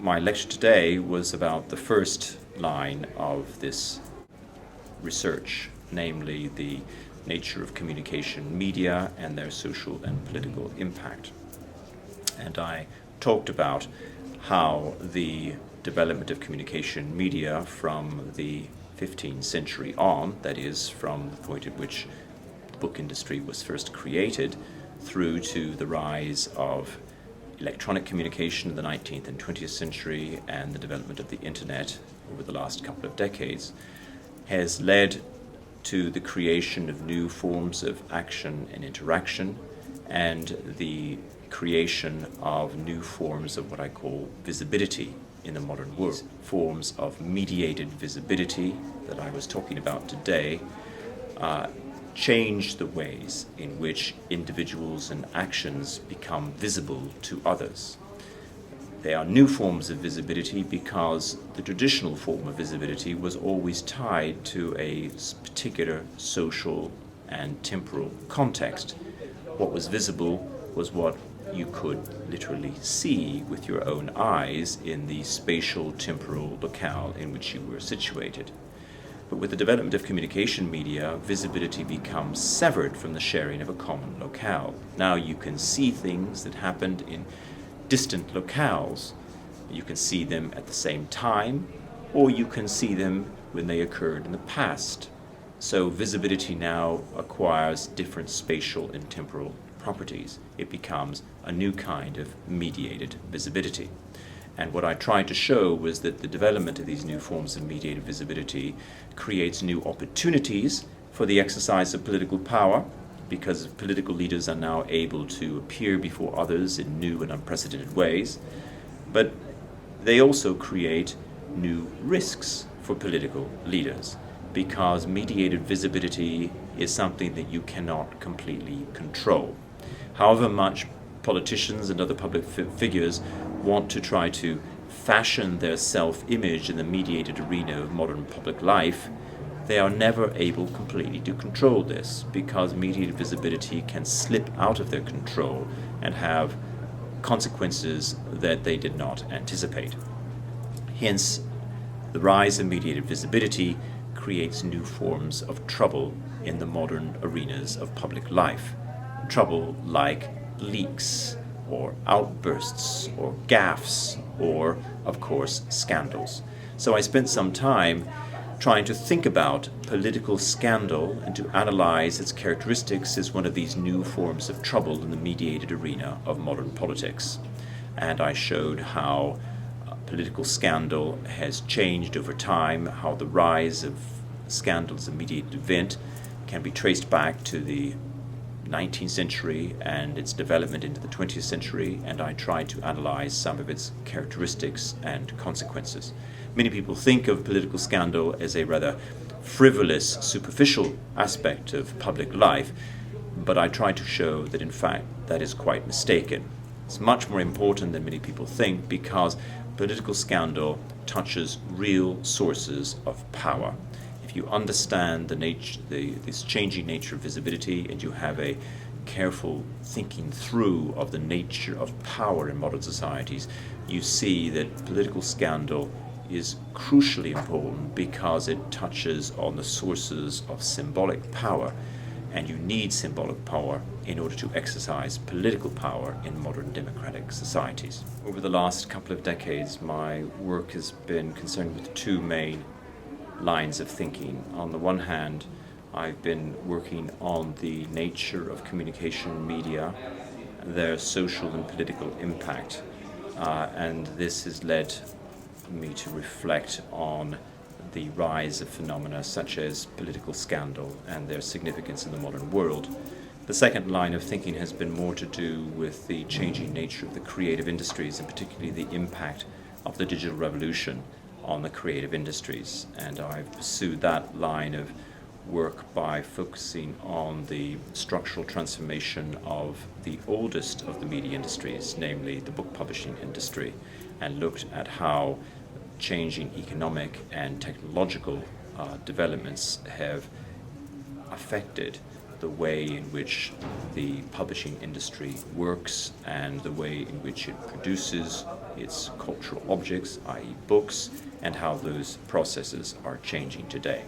my lecture today was about the first line of this research, namely the nature of communication media and their social and political impact. And I talked about how the development of communication media from the 15th century on, that is, from the point at which the book industry was first created, through to the rise of electronic communication in the 19th and 20th century and the development of the internet over the last couple of decades, has led to the creation of new forms of action and interaction and the creation of new forms of what I call visibility in the modern world. Forms of mediated visibility that I was talking about today change the ways in which individuals and actions become visible to others. They are new forms of visibility because the traditional form of visibility was always tied to a particular social and temporal context. What was visible was what you could literally see with your own eyes in the spatial temporal locale in which you were situated. But with the development of communication media, visibility becomes severed from the sharing of a common locale. Now you can see things that happened in distant locales. You can see them at the same time, or you can see them when they occurred in the past. So visibility now acquires different spatial and temporal properties. It becomes a new kind of mediated visibility. And what I tried to show was that the development of these new forms of mediated visibility creates new opportunities for the exercise of political power, because political leaders are now able to appear before others in new and unprecedented ways. But they also create new risks for political leaders, because mediated visibility is something that you cannot completely control. However much politicians and other public figures want to try to fashion their self-image in the mediated arena of modern public life, they are never able completely to control this, because mediated visibility can slip out of their control and have consequences that they did not anticipate. Hence, the rise of mediated visibility creates new forms of trouble in the modern arenas of public life. Trouble like leaks, or outbursts, or gaffes, or, of course, scandals. So I spent some time trying to think about political scandal and to analyze its characteristics as one of these new forms of trouble in the mediated arena of modern politics. And I showed how political scandal has changed over time, how the rise of scandal as a mediated event can be traced back to the 19th century and its development into the 20th century, and I tried to analyze some of its characteristics and consequences. Many people think of political scandal as a rather frivolous, superficial aspect of public life, but I tried to show that in fact that is quite mistaken. It's much more important than many people think, because political scandal touches real sources of power. If you understand this changing nature of visibility, and you have a careful thinking through of the nature of power in modern societies, you see that political scandal is crucially important because it touches on the sources of symbolic power, and you need symbolic power in order to exercise political power in modern democratic societies. Over the last couple of decades, my work has been concerned with two main lines of thinking. On the one hand, I've been working on the nature of communication media, their social and political impact, and this has led me to reflect on the rise of phenomena such as political scandal and their significance in the modern world. The second line of thinking has been more to do with the changing nature of the creative industries, and particularly the impact of the digital revolution on the creative industries. And I've pursued that line of work by focusing on the structural transformation of the oldest of the media industries, namely the book publishing industry, and looked at how changing economic and technological developments have affected the way in which the publishing industry works and the way in which it produces its cultural objects, i.e. books, and how those processes are changing today.